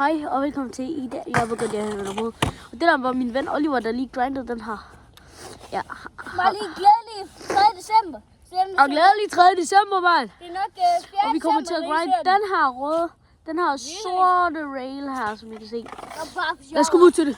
Hej og velkommen til i dag. Jeg vil godt her på. Og det der var min ven Oliver, der lige grindede den her. Ja. Var lige glædelig 3. december. Og glædelig 3. december, mand. Det er nok 4. Og vi kommer til at grinde den her røde, den her sorte rail her, som I kan se. Lad os komme ud til det.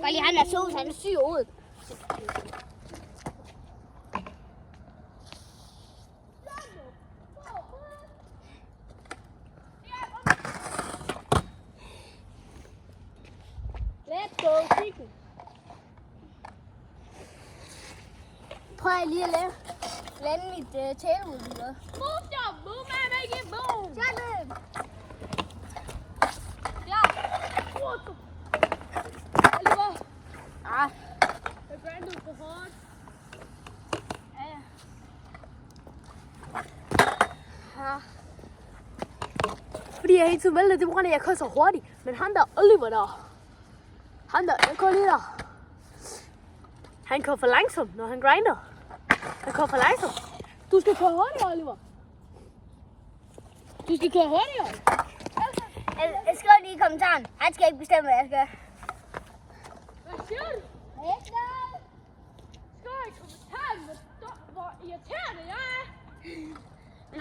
Fordi han er sød, han er syg ud. Let's go, chicken. Prøv lige at lande mit tæve ud. Move job, move man, make it boom. Tag det. Ja. Oliver. Jeg grindede for hårdt. Ja. Fordi jeg hele tiden vælter, det er på grund af, at jeg kører så hurtigt. Men han der Oliver der, jeg kører lige der. Han kører for langsomt, når han grinder. Han kører for langsomt. Du skal køre hurtigere, Oliver. Du skal køre hurtigere. Jeg skriver lige i kommentaren. Han skal ikke bestemme, hvad jeg skal. Hvad siger du? Skriv i kommentaren, hvor irriterende jeg er.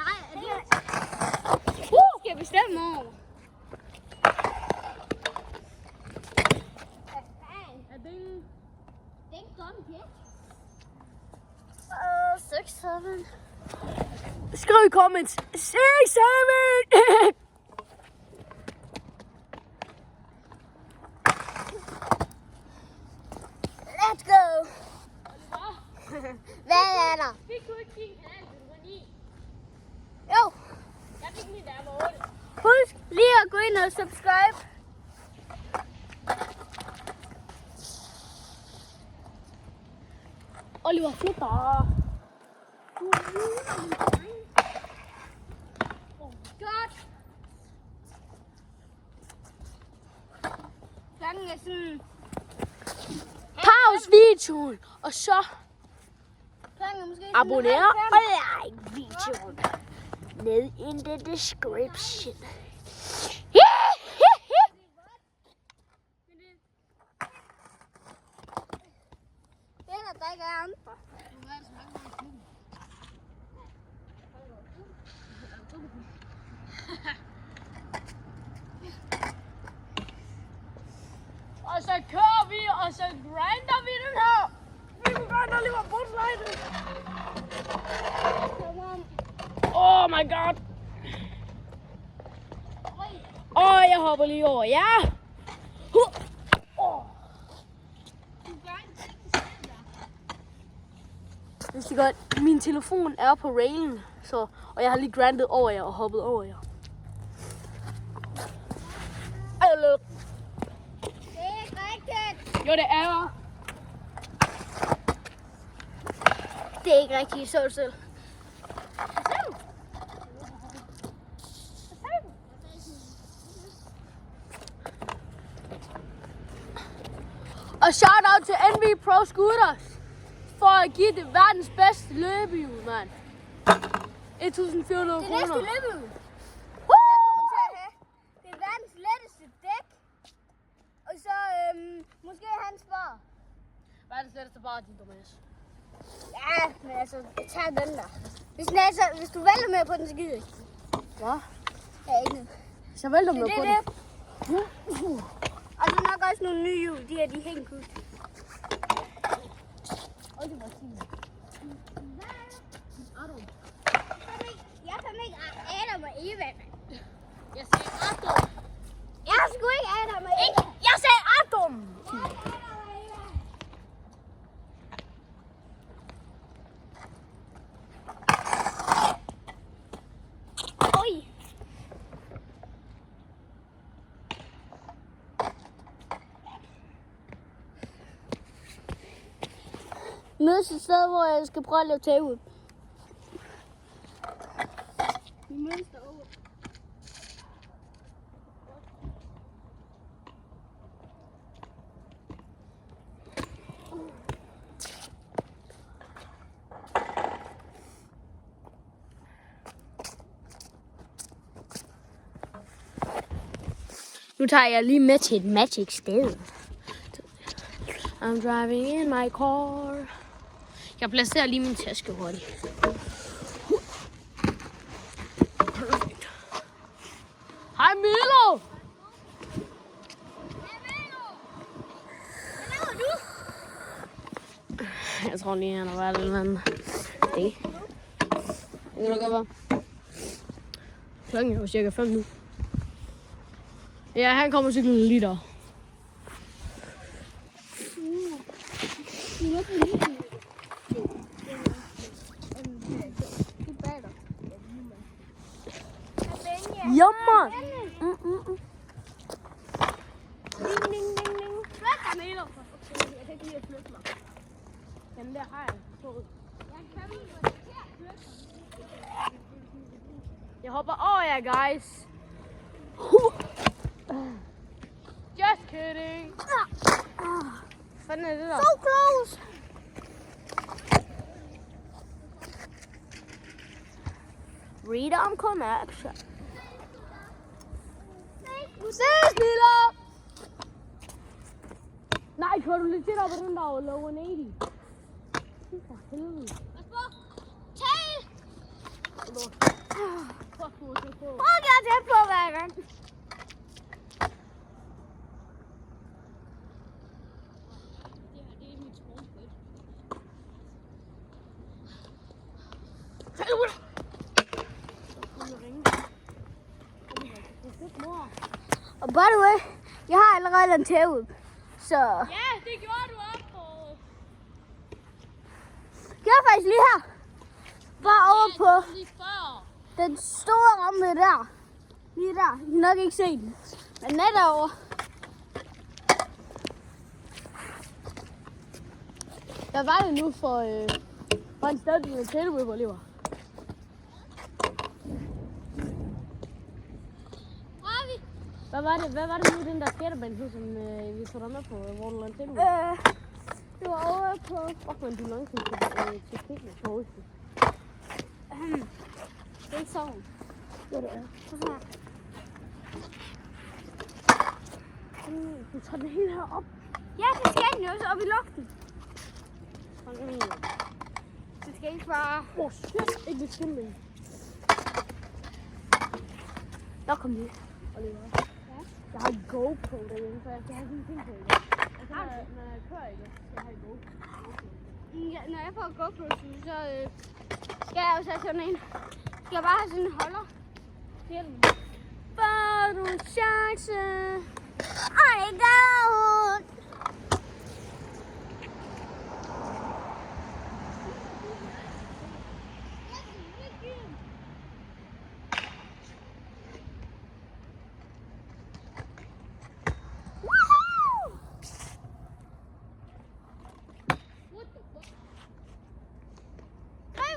Nej, det skal jeg bestemme over. Er det Den kom her. 6, 7. Skriv i comments. 6, 7. Let's go. Hvad er der? Fik du ikke din kanal, du var 9? Jo. Jeg fik min, da jeg var 8. Husk lige at gå ind og subscribe. Oliver, flytter. Godt. Klokken er sådan... Pause videoen, og så Klokken er måske abonner og like videoen ned in the description. Det er der ikke er andre. Og så kører vi, og så grinder vi den her. Vi kan godt lige være bundslejden. Oh my god. Jeg hopper lige over, ja. Hvis det godt, min telefon er på railen, så, og jeg har lige grindet over jer og hoppet over jer. Det er ikke rigtigt. Jo, det er. Det er ikke rigtigt, så selv. Og shout out til NV Pro Scooters for at give det verdens bedste løbehjul, mand. 1.400 kroner. Det næste løbehjul. Jeg kommer til at have det verdens letteste dæk. Og så måske hans bar. Verdens letteste bare din dummes. Ja, men altså, jeg tager den der. Hvis du vælger med på den, så gider jeg ikke. Hvad? Ja, ikke noget. Så vælter med på Det er den. det. Og så nok også nogle nye hjul. De her, de er helt cool. Og det var fint. Jeg kan ikke Adam og Eva. Jeg sagde Adam. Jeg er sgu ikke Adam og Eva. Jeg sagde Adam. mødes et sted, hvor jeg skal prøve at lave tæve. Vi mødes derovre. Nu tager jeg lige med til et magic sted. I'm driving in my car. Jeg placerer lige min taske hurtigt. Perfekt. Hej Milo! Hvad laver du? Jeg tror lige, han har været lidt vand. Det kan du godt være. Klokken er jo cirka 5 nu. Ja, han kommer cyklen lige der. Jammer! Jeg kan ikke lide at flytte mig. Den der har jeg fået. Jeg hopper over jer, guys. Just kidding. Hvad fanden er det der? So close! Freedom connection. Ses, Milo! Nej, kører du lidt til op ad den der low 180? For helvede. Pas på! Tag! Fuck, du er så på. Prøv at gøre tæt på hver gang. Og by the way, jeg har allerede lavet en tæve. Så Ja, det gjorde du op på. jeg er faktisk lige her. Bare over på Lige før. den store ramme der. Lige der. I kan nok ikke se den. Men net derovre. Hvad var det nu for en sted, du tilbud på, Lever? Hvad var det nu, den der skaterbane, som vi tog dig med på, hvor du lavede tilbud? Det var over på... Fuck, men du langt til fitness på Oslo. Det er ikke sådan. Ja, det er. Du tager den hele her op. Ja, det skal den jo også op i luften. Sådan. Det skal ikke bare... Åh, shit, ikke lidt skimming. Der kom det. Oliver. Jeg har en GoPro derhjemme, så jeg skal have sådan en ting på det. Altså, når jeg kører ikke, så har jeg GoPro. Ja, når jeg får GoPro, så skal jeg også have sådan en. Skal jeg bare have sådan en holder? Hjelm. Får du chance? Ej, god!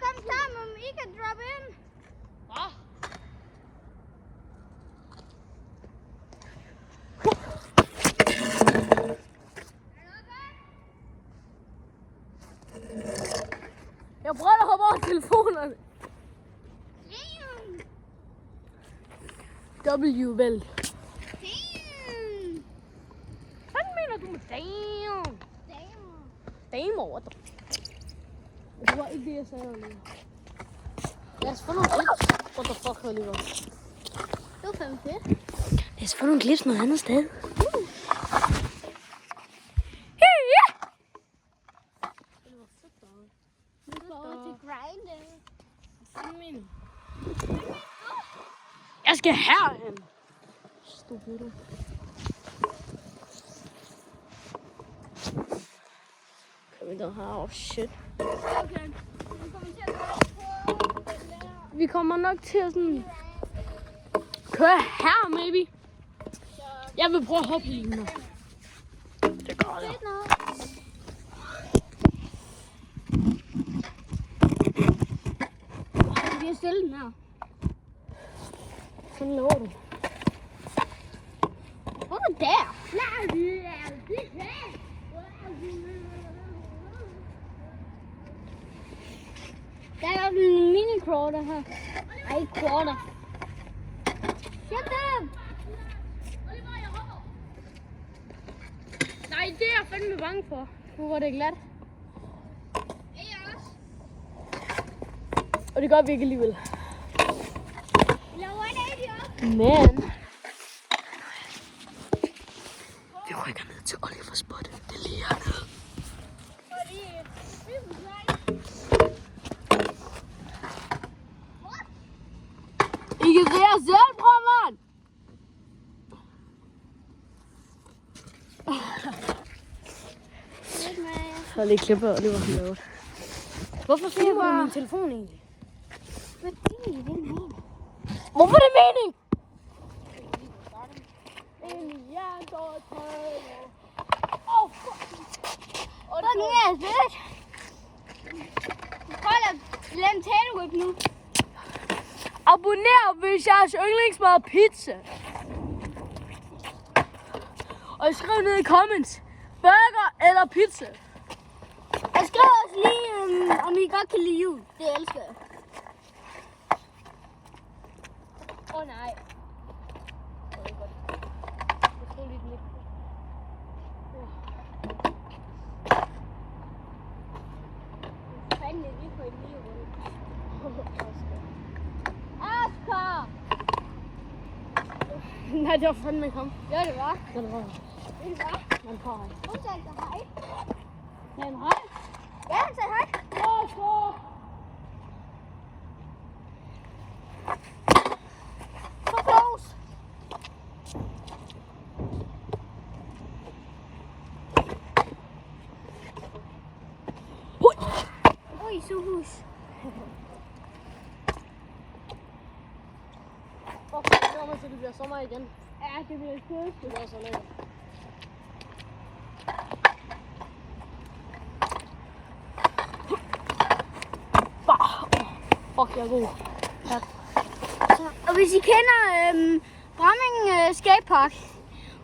Kom sammen, om I kan drop in. Hvad? Jeg prøver at hoppe over telefonerne. W-vel. Hvad mener du med damn? Damn over dig. Det var ikke det, jeg sagde, Oliver. Lad os få nogle clips. What the fuck, Oliver? Det var fandme fedt. Lad os få nogle clips noget andet sted. Nu går over til grinding. Hvad mener du? Jeg skal herhen. Stupid. Kan vi da have? Oh shit. Okay. Vi kommer til at gå på den der. Vi kommer nok til at sådan køre her, maybe. Jeg vil prøve at hoppe lige nu. Det gør jeg. Fedt nok. kan stille den her. Sådan laver du. Hvor er der? Der er også en mini-quarter her. Ej, quarter. Shut up! Nej, det er jeg fandme bange for. Nu var det glat. Og det gør vi ikke alligevel. Men vi rykker ned til Olivers spot. Det er lige hernede. I kan se jer selv, bror, mand! Jeg har lige klippet Oliver har lavet. Hvorfor filmer du min telefon egentlig? Fordi det er mening. Hvorfor er det mening? Hvor nu er jeg fedt. Prøv at lade en talerøb nu. Abonner, hvis jeres yndlingsmad pizza. Og skriv ned i comments. Burger eller pizza. Jeg skriver også lige, om I godt kan lide jul. Det elsker jeg. Nej. Fanden er lige på en lige runde. Asger! Nej, det var fandme kom. Ja, det var. Det var. Ved du hvad? Man får hej. Hun sagde hej. Ja, en hej. Ja, han sagde hej. So close. Ui, så hus. Fuck, det kommer til, det bliver sommer igen. Ja, det bliver skønt. Det bliver så lækkert. Fuck, jeg er god. Ja. Og hvis I kender Bramming Skatepark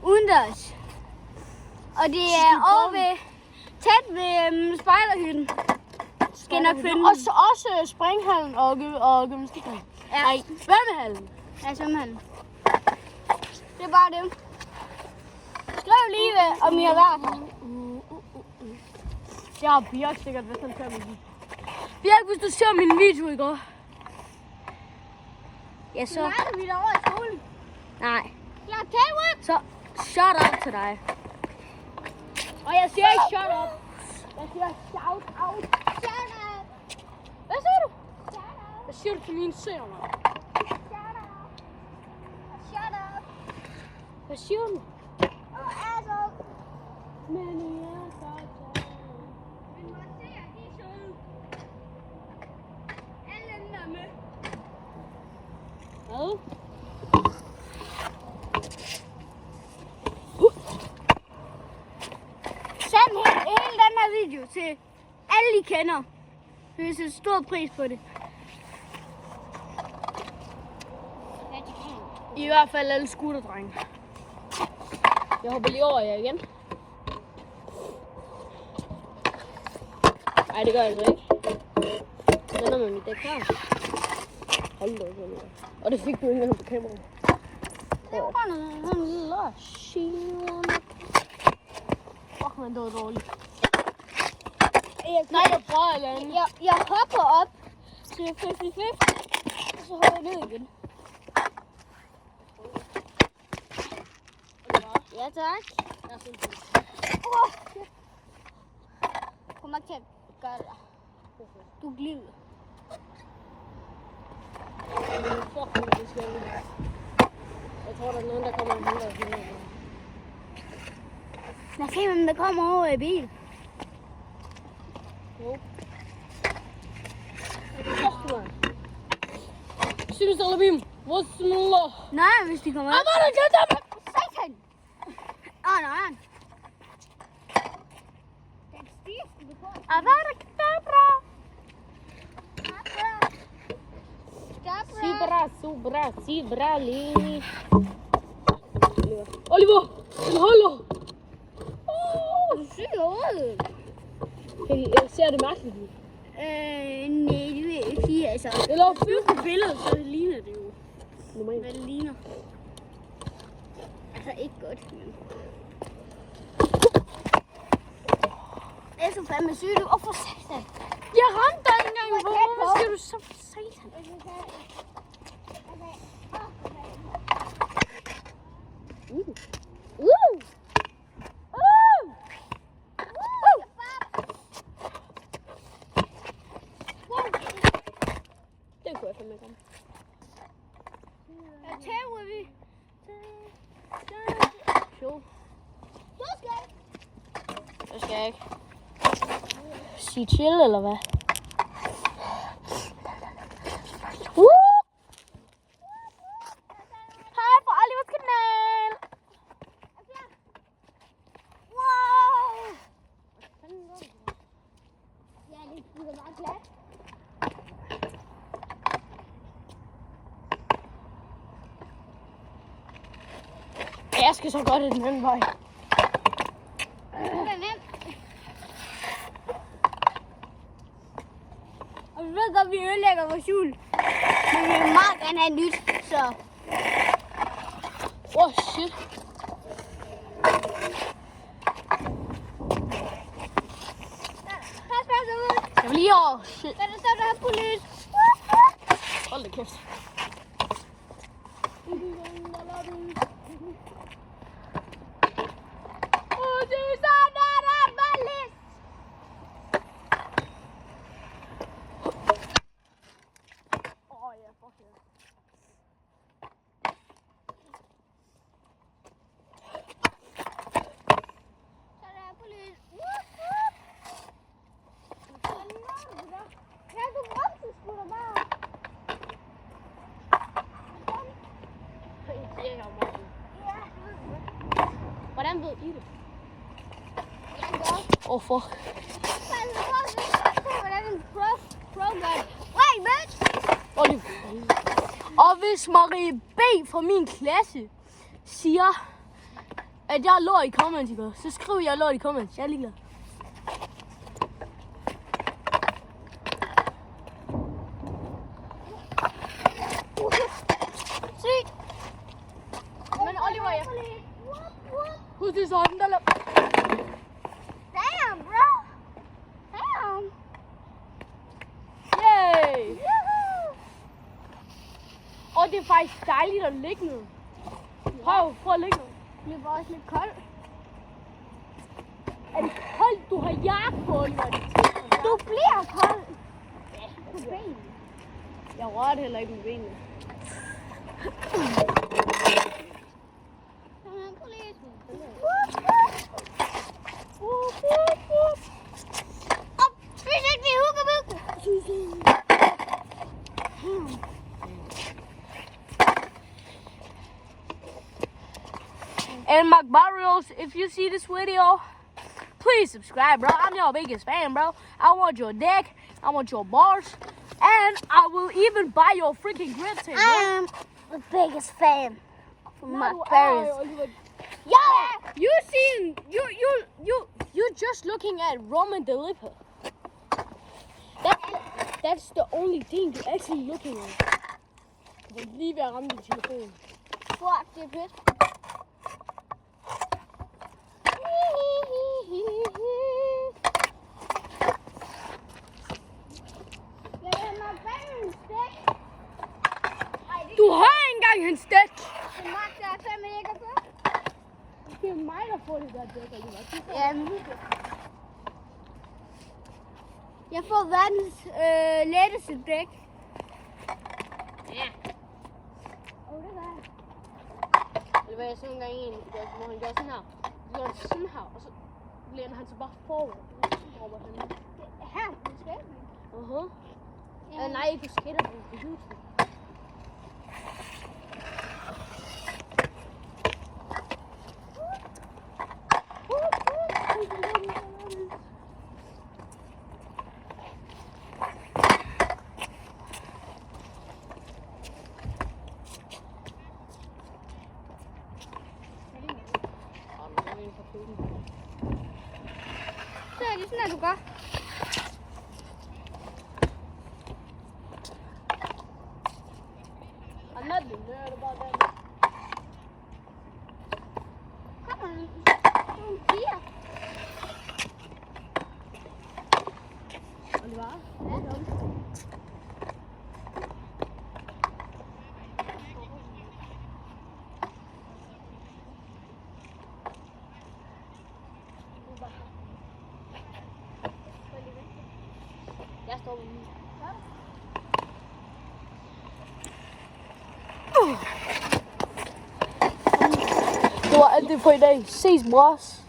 udendørs, og det er over ved, tæt ved spejderhytten, skal I nok finde den. Også springhallen og gymnastikhallen. Ja. Nej, svømmehallen. Ja, svømmehallen. Det er bare det. Skriv lige, om I har været her. Jeg har Birk sikkert, hvis han ser min video. Birk, hvis du ser min video i går. Ja, så. Nej, vi er derovre i skolen. Nej. Jeg har talerøb. Så, shout out til dig. Og jeg siger ikke shout out. Jeg siger shout out. Shout out. Hvad siger du? Shout out. Hvad siger du til mine søger, mand? Shout out. Shout out. Hvad siger du? Og asshole. Men jeg er så Men hvor ser de søde. Alle dem der er med. Hvad? Send hele den her video til alle I kender. Vi vil sætte stor pris på det. I hvert fald alle skutterdrenge. Jeg hopper lige over jer igen. Nej, det gør jeg altså ikke. Jeg vender med mit dæk her. Hold da op. Og det fik du ikke engang på kameraet. Det er bare en lille shit. Fuck, man, det var dårligt. Jeg Nej, jeg prøver eller andet. Jeg hopper op til 50-50, og så hopper jeg ned igen. Ja, tak. Jeg synes det. Kom ikke til at gøre det der. Du glider. Fuck, det skal jeg. Jeg tror, der er nogen, der kommer og henter os. Lad os se, hvem der kommer over i bil. Jo. Fuck, man. Synes du, Bim? Bismillah. Nej, hvis de kommer op. Avada Kedavra! Satan! Nej. Den stigste, du får. Avada Kedavra! Brasilini. Oliver, den holder. Er du syg i hovedet? Ser det mærkeligt ud? Nej, det ved jeg ikke altså. Eller på billedet, så ligner det jo. Hvad det ligner. Altså ikke godt, men... Jeg er så fandme syg, du. For satan. Jeg ramte dig engang. Hvorfor skal du så for satan? Det kunne jeg fandme komme. Jeg tager vi. Jo. Du skal ikke. Jeg skal ikke. Sige chill, eller hvad? Hej på Olivers kanal. Wow. Ja, det er bare glat. Jeg skal så godt i den anden vej. Og vi ved godt, at vi ødelægger vores jul. Men vi vil meget gerne have nyt, så... Shit. Pas ud. Jeg vil lige over. Shit. Hvad er der så, der er politi? Hold da kæft. Hvordan ved I det? Fuck. Oliver. Og hvis Marie B. fra min klasse siger, at jeg lå i comments, så skriv jeg lå i comments. Jeg er ligeglad. Sygt. Men Oliver, jeg... Husk det sådan, der lå... Damn, bro. Damn. Yay! Woohoo. Og det er faktisk dejligt at ligge nu. Prøv at ligge nu. Det er bare også lidt koldt. Er det koldt? Du har jakke på, Oliver. Du bliver kold. Ja, på benene. Jeg rørte heller ikke med benene. And McBarrios, if you see this video, please subscribe, bro. I'm your biggest fan, bro. I want your dick, I want your balls, and I will even buy your freaking grip tape, bro. I am the biggest fan of McBarrios. Yeah, you're just looking at Roman Deliver. That's the only thing you're actually looking at. Jeg vil lige være ramt i telefonen. Fuck, det er fedt. Du har engang en stik. Det magter jeg fandme ikke at få. Det er mig, der får det der dæk, Oliver. Ja, jeg får verdens letteste dæk. Ja. Det gør jeg. Det var jeg så nogle gange en, hvor han gør sådan her. Så gør han sådan her, og så læner han sig bare forward. Her på skateboard? Nej, ikke på skateboard, på YouTube. fra køkken. Så er det sådan, at du gør. I'm not the nerd about that. Kommer nogle piger. Oliver? Ja. Jeg står med min. Det var alt det for i dag. Ses, bros.